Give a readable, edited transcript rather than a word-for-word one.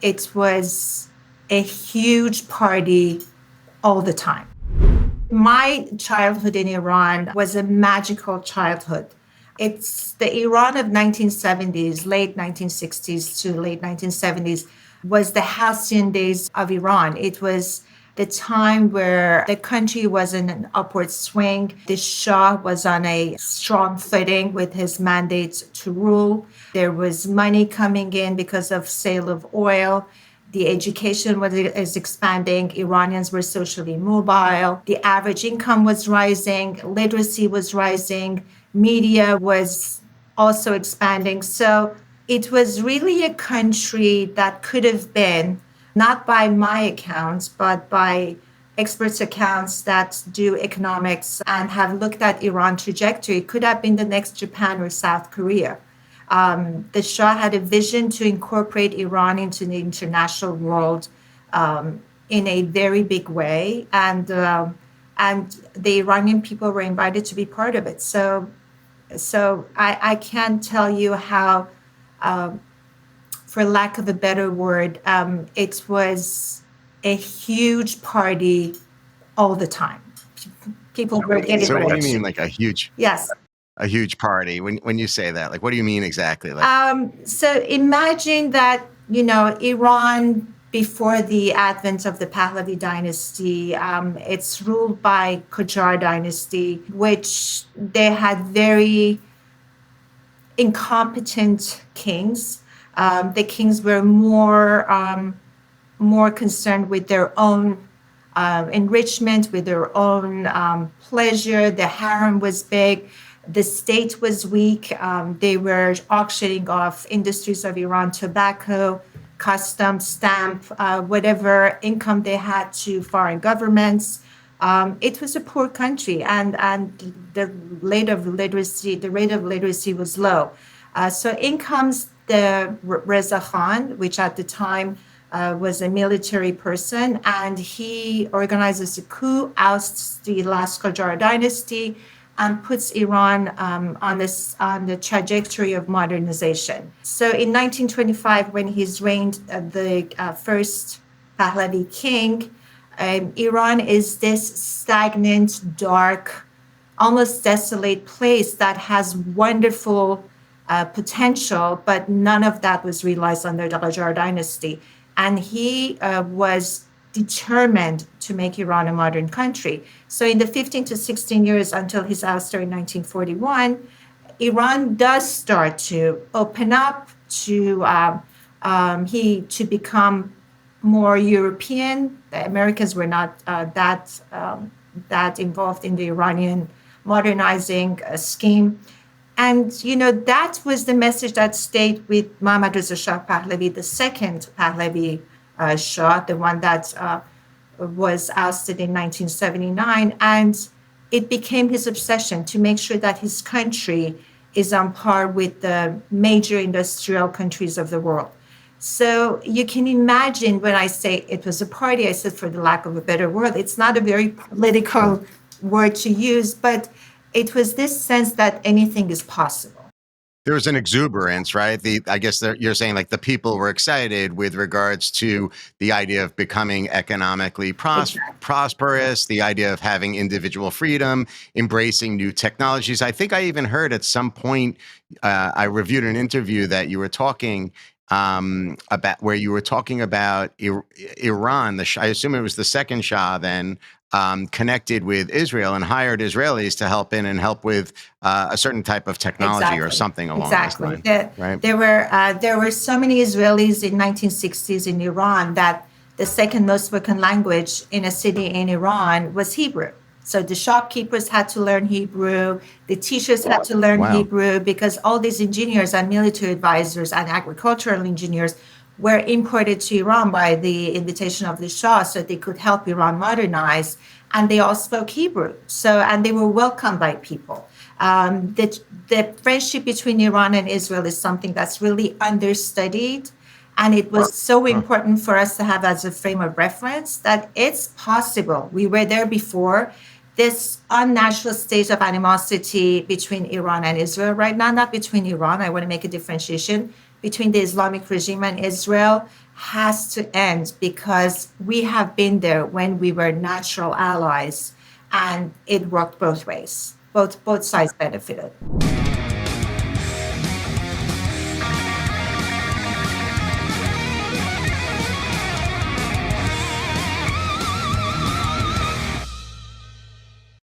It was a huge party all the time. My childhood in Iran was a magical childhood. It's the Iran of 1970s, late 1960s to late 1970s was the halcyon days of Iran. It was the time where the country was in an upward swing. The Shah was on a strong footing with his mandate to rule. There was money coming in because of sale of oil. The education is expanding. Iranians were socially mobile. The average income was rising. Literacy was rising. Media was also expanding. So it was really a country that could have been, not by my accounts, but by experts' accounts that do economics and have looked at Iran trajectory, could have been the next Japan or South Korea. The Shah had a vision to incorporate Iran into the international world in a very big way, and the Iranian people were invited to be part of it. So I can't tell you how, for lack of a better word, it was a huge party all the time. People were getting So what do you rich. mean, like a huge Yes. party? When you say that, like, what do you mean exactly? Like, So imagine that, Iran before the advent of the Pahlavi dynasty, it's ruled by Qajar dynasty, which they had very incompetent kings. The kings were more concerned with their own enrichment, with their own pleasure. The harem was big. The state was weak. They were auctioning off industries of Iran, tobacco, customs, stamp, whatever income they had to foreign governments. It was a poor country, and the rate of literacy was low. So in comes the Reza Khan, which at the time was a military person, and he organizes a coup, ousts the last Qajar dynasty, and puts Iran on the trajectory of modernization. So in 1925, when he's reigned the first Pahlavi king, Iran is this stagnant, dark, almost desolate place that has wonderful potential, but none of that was realized under the Qajar dynasty. And he was determined to make Iran a modern country. So in the 15 to 16 years until his ouster in 1941, Iran does start to open up to become more European. The Americans were not that involved in the Iranian modernizing scheme. And, that was the message that stayed with Mohammad Reza Shah Pahlavi, the second Pahlavi Shah, the one that was ousted in 1979. And it became his obsession to make sure that his country is on par with the major industrial countries of the world. So you can imagine when I say it was a party, I said, for the lack of a better word, it's not a very political word to use, but it was this sense that anything is possible. there was an exuberance, right? I guess you're saying like the people were excited with regards to the idea of becoming economically prosperous, the idea of having individual freedom, embracing new technologies. I think I even heard at some point, I reviewed an interview that you were talking about where you were talking about Iran. I assume it was the second Shah then, connected with Israel and hired Israelis to help with a certain type of technology or something along those lines. Right? There were so many Israelis in 1960s in Iran that the second most spoken language in a city in Iran was Hebrew. So the shopkeepers had to learn Hebrew, the teachers had to learn Hebrew, because all these engineers and military advisors and agricultural engineers were imported to Iran by the invitation of the Shah so they could help Iran modernize. And they all spoke Hebrew. And they were welcomed by people. The friendship between Iran and Israel is something that's really understudied. And it was so important for us to have as a frame of reference that it's possible. We were there before. This unnatural state of animosity between Iran and Israel right now, not between Iran, I want to make a differentiation, between the Islamic regime and Israel has to end because we have been there when we were natural allies and it worked both ways. Both sides benefited.